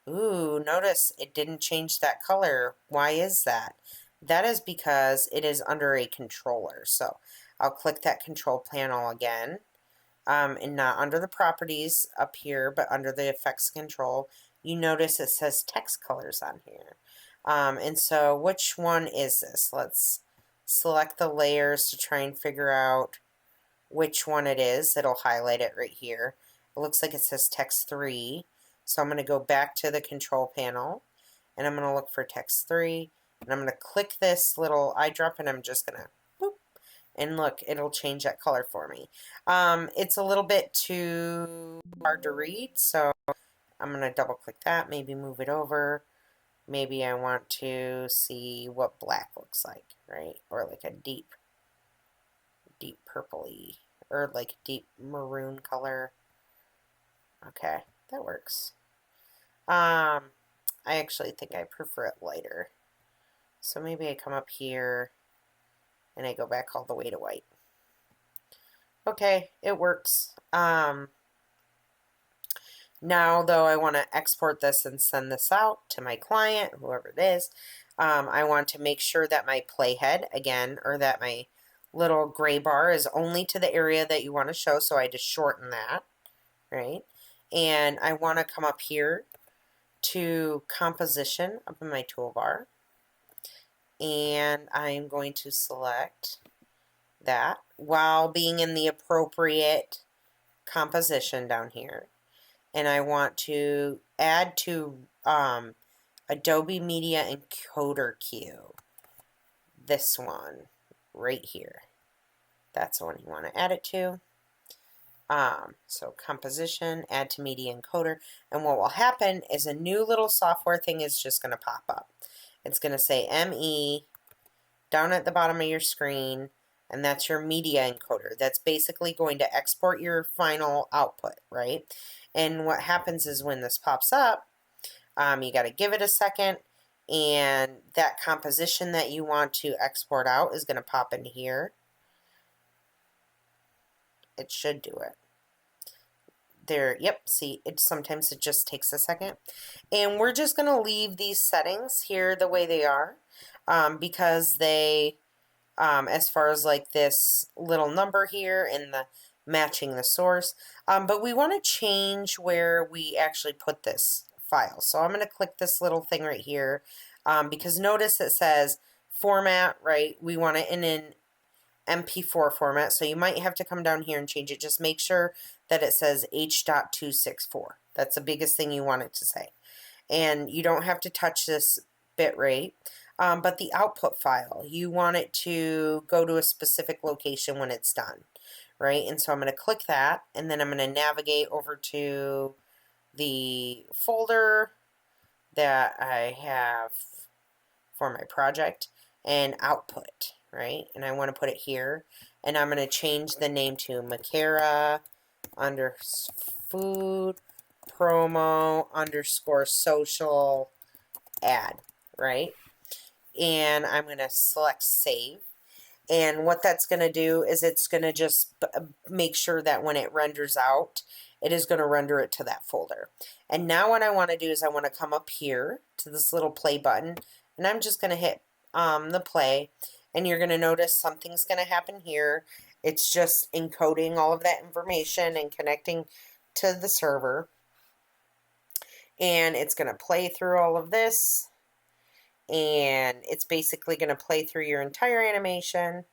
Ooh, notice it didn't change that color. Why is that? That is because it is under a controller. So I'll click that control panel again, and not under the properties up here, but under the effects control. You notice it says text colors on here. And so which one is this? Let's select the layers to try and figure out which one it is. It'll highlight it right here. It looks like it says text 3. So I'm going to go back to the control panel, and I'm going to look for text 3, and I'm going to click this little eyedrop, and I'm just going to boop, and look, it'll change that color for me. It's a little bit too hard to read, so I'm going to double click that, maybe move it over. Maybe I want to see what black looks like, right? Or like a deep purpley, or like deep maroon color. Okay, that works. I actually think I prefer it lighter. So maybe I come up here and I go back all the way to white. Okay, it works. Now, though, I want to export this and send this out to my client, whoever it is. I want to make sure that my playhead, again, or that my little gray bar is only to the area that you want to show, so I just shorten that, right? And I want to come up here to composition up in my toolbar, and I'm going to select that while being in the appropriate composition down here. And I want to add to Adobe Media Encoder Queue. This one right here. That's the one you want to add it to. So composition, add to media encoder, and what will happen is a new little software thing is just going to pop up. It's going to say ME down at the bottom of your screen, and that's your media encoder. That's basically going to export your final output, right? And what happens is when this pops up, you got to give it a second, and that composition that you want to export out is going to pop in here. It should do it. There, yep, see, sometimes it just takes a second. And we're just going to leave these settings here the way they are, because they, as far as like this little number here and the matching the source, but we want to change where we actually put this file. So I'm going to click this little thing right here, because notice it says format, right? We want it in an MP4 format, so you might have to come down here and change it. Just make sure that it says H.264. That's the biggest thing you want it to say. And you don't have to touch this bit rate, but the output file, you want it to go to a specific location when it's done, right? And so I'm going to click that, and then I'm going to navigate over to the folder that I have for my project and output, right? And I want to put it here, and I'm going to change the name to Makara _food promo _ social ad, right? And I'm going to select save. And what that's going to do is it's going to just make sure that when it renders out, it is going to render it to that folder. And now what I want to do is I want to come up here to this little play button, and I'm just going to hit the play, and you're going to notice something's going to happen here. It's just encoding all of that information and connecting to the server, and it's going to play through all of this, and it's basically going to play through your entire animation,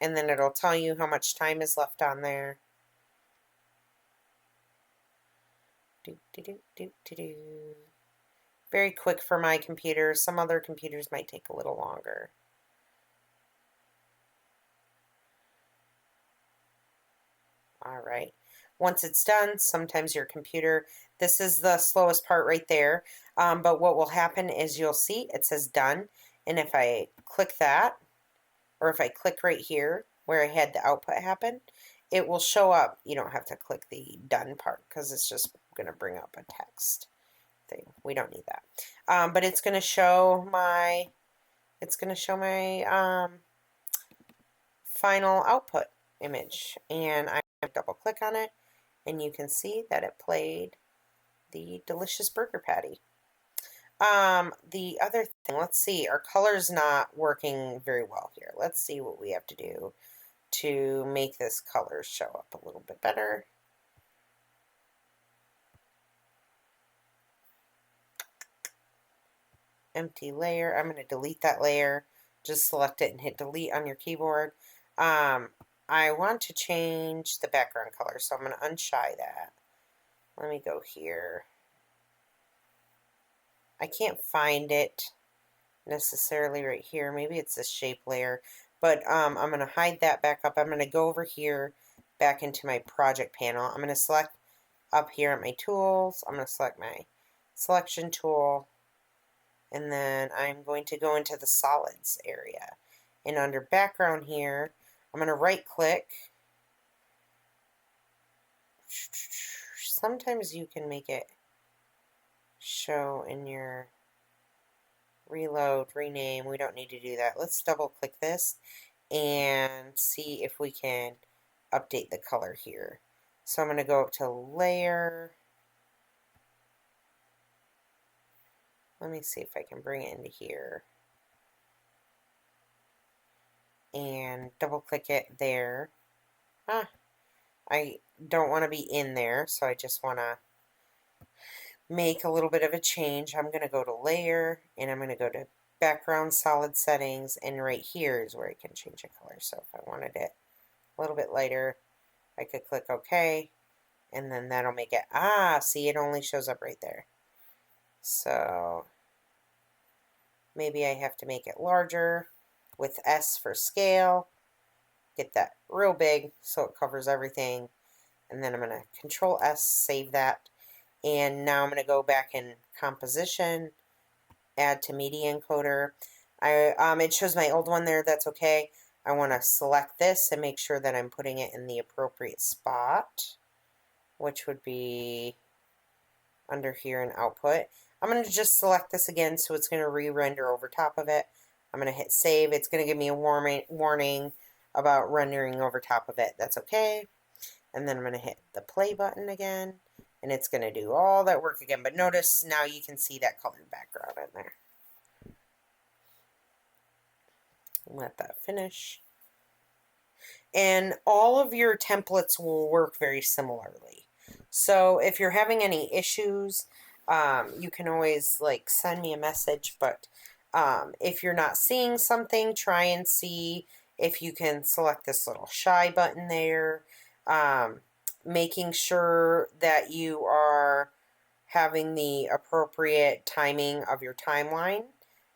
and then it'll tell you how much time is left on there. Very quick for my computer. Some other computers might take a little longer. All right. Once it's done, sometimes your computer, this is the slowest part right there, but what will happen is you'll see it says done, and if I click that, or if I click right here where I had the output happen, it will show up. You don't have to click the done part because it's just going to bring up a text thing. We don't need that. But it's going to show my final output image, and I double click on it, and you can see that it played the delicious burger patty. The other thing, let's see, our color's not working very well here. Let's see what we have to do to make this color show up a little bit better. Empty layer. I'm going to delete that layer. Just select it and hit delete on your keyboard. I want to change the background color, so I'm going to unshy that. Let me go here. I can't find it necessarily right here. Maybe it's this shape layer, but I'm going to hide that back up. I'm going to go over here back into my project panel. I'm going to select up here at my tools. I'm going to select my selection tool, And then I'm going to go into the solids area. And under background here, I'm going to right click. Sometimes you can make it show in your reload, rename. We don't need to do that. Let's double click this and see if we can update the color here. So I'm going to go up to layer. Let me see if I can bring it into here. And double click it there. I don't want to be in there, so I just want to make a little bit of a change. I'm going to go to layer, and I'm going to go to background solid settings, and right here is where I can change the color. So if I wanted it a little bit lighter, I could click OK, and then that'll make it, see, it only shows up right there. So maybe I have to make it larger with S for scale, get that real big so it covers everything, and then I'm going to Control S, save that, and now I'm going to go back in composition, add to media encoder. It shows my old one there, that's okay. I want to select this and make sure that I'm putting it in the appropriate spot, which would be under here in output. I'm going to just select this again so it's going to re-render over top of it. I'm going to hit save. It's going to give me a warning about rendering over top of it. That's okay. And then I'm going to hit the play button again, and it's going to do all that work again. But notice now you can see that colored background in there. Let that finish. And all of your templates will work very similarly. So if you're having any issues, you can always send me a message, but if you're not seeing something, try and see if you can select this little shy button there, making sure that you are having the appropriate timing of your timeline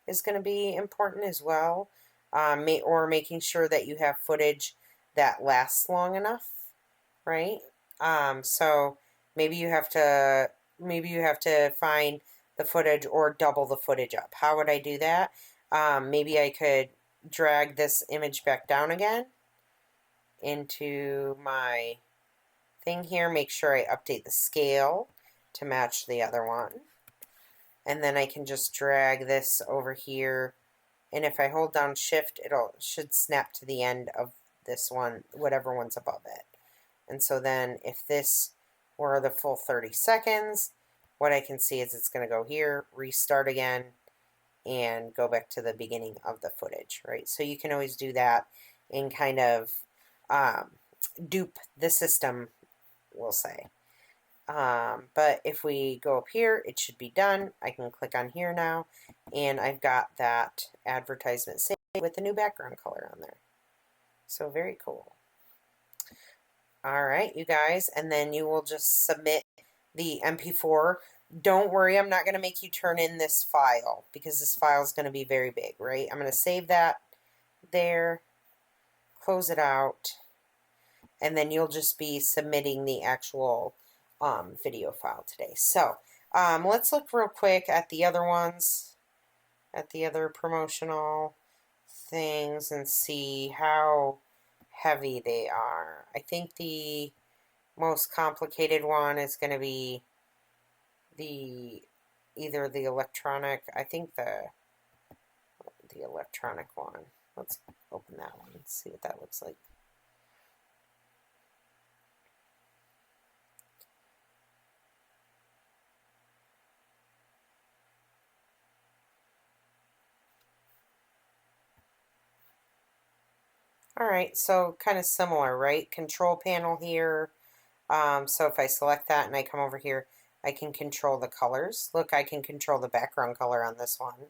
is going to be important as well, or making sure that you have footage that lasts long enough, right? So maybe you have to find the footage or double the footage up. How would I do that? Maybe I could drag this image back down again into my thing here. Make sure I update the scale to match the other one. And then I can just drag this over here. And if I hold down shift, should snap to the end of this one, whatever one's above it. And so then if this were the full 30 seconds, what I can see is it's going to go here, restart again, and go back to the beginning of the footage, right? So you can always do that and kind of dupe the system, we'll say. But if we go up here, it should be done. I can click on here now, and I've got that advertisement saved with the new background color on there. So very cool. All right, you guys, and then you will just submit the MP4. Don't worry, I'm not going to make you turn in this file because this file is going to be very big, right? I'm going to save that there, close it out, and then you'll just be submitting the actual video file today. So let's look real quick at the other ones, at the other promotional things, and see how heavy they are. I think the most complicated one is going to be either the electronic, I think the electronic one. Let's open that one and see what that looks like. Alright, so kind of similar, right? Control panel here. So if I select that and I come over here, I can control the colors. Look, I can control the background color on this one.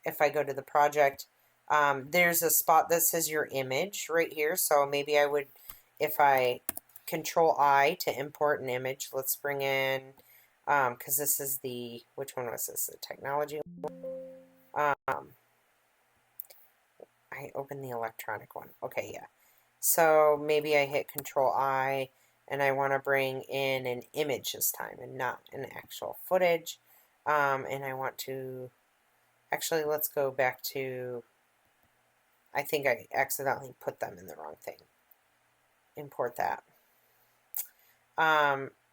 If I go to the project, there's a spot that says your image right here. So maybe I would, if I Control I to import an image, let's bring in, because this is the, which one was this? The technology one? I opened the electronic one. Okay, yeah. So maybe I hit Control I and I want to bring in an image this time and not an actual footage. And I want to, actually, let's go back to, I think I accidentally put them in the wrong thing. Import that.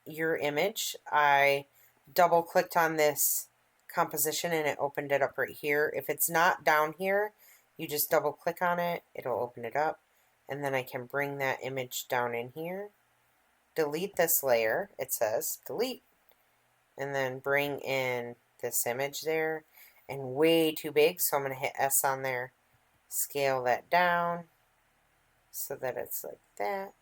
Your image, I double clicked on this composition and it opened it up right here. If it's not down here, you just double click on it, it'll open it up, and then I can bring that image down in here. Delete this layer, it says delete, and then bring in this image there, and way too big, so I'm going to hit S on there, scale that down so that it's like that.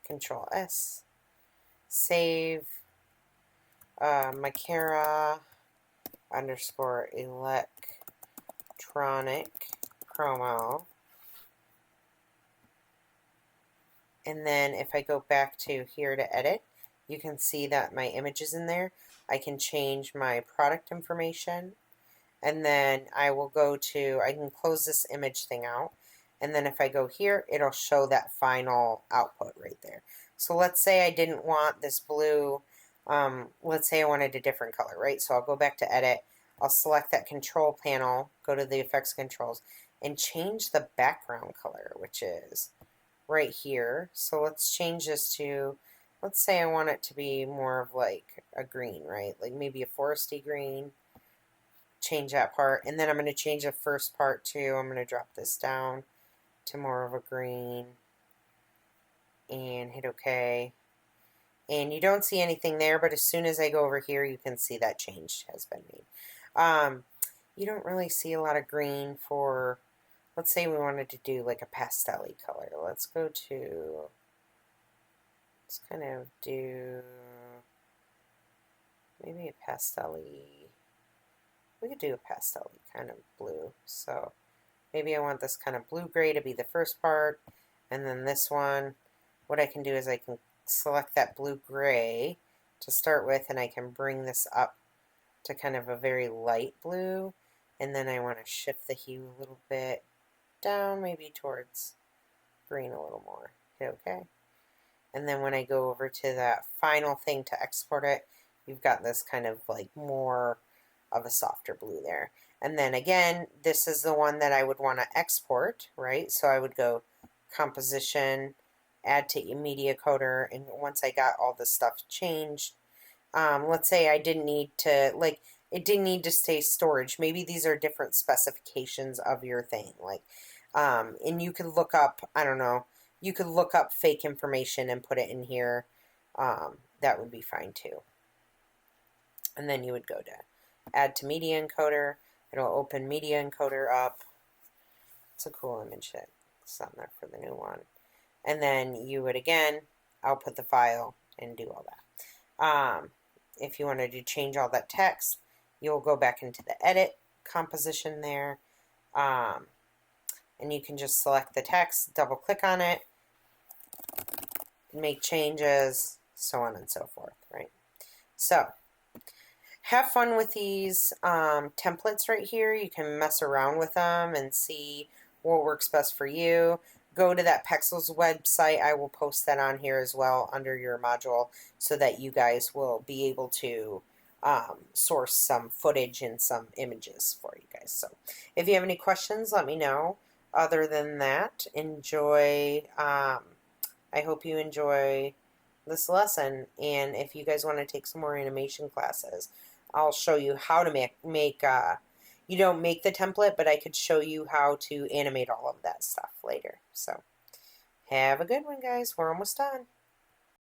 Control S, save, Mycara underscore electronic promo. And then if I go back to here to edit, you can see that my image is in there. I can change my product information, and then I will go to, I can close this image thing out, and then if I go here, it'll show that final output right there. So let's say I didn't want this blue, let's say I wanted a different color, right? So I'll go back to edit, I'll select that control panel, go to the effects controls, and change the background color, which is right here. So let's change this to, let's say I want it to be more of like a green, right? Like maybe a foresty green. Change that part, and then I'm going to change the first part too. I'm going to drop this down to more of a green and hit OK. And you don't see anything there, but as soon as I go over here, you can see that change has been made. You don't really see a lot of green for, let's say we wanted to do like a pastel-y color. Let's go to, let's kind of do maybe a pastel-y. We could do a pastel kind of blue. So maybe I want this kind of blue-gray to be the first part, and then this one, what I can do is I can select that blue-gray to start with, and I can bring this up to kind of a very light blue, and then I want to shift the hue a little bit down, maybe towards green a little more. Hit OK. And then when I go over to that final thing to export it, you've got this kind of like more of a softer blue there. And then again, this is the one that I would want to export, right? So I would go composition, add to media coder, and once I got all this stuff changed, let's say I didn't need to, like, it didn't need to stay storage. Maybe these are different specifications of your thing, like, and you could look up, I don't know, you could look up fake information and put it in here. That would be fine too. And then you would go to add to media encoder. It'll open media encoder up. It's a cool image that's on there for the new one. And then you would again output the file and do all that. If you wanted to change all that text, you'll go back into the edit composition there. And you can just select the text, double click on it, make changes, so on and so forth, right? So have fun with these templates right here. You can mess around with them and see what works best for you. Go to that Pexels website. I will post that on here as well under your module so that you guys will be able to source some footage and some images for you guys. So if you have any questions, let me know. Other than that, enjoy. I hope you enjoy this lesson. And if you guys want to take some more animation classes, I'll show you how to make you don't make the template, but I could show you how to animate all of that stuff later. So have a good one, guys. We're almost done.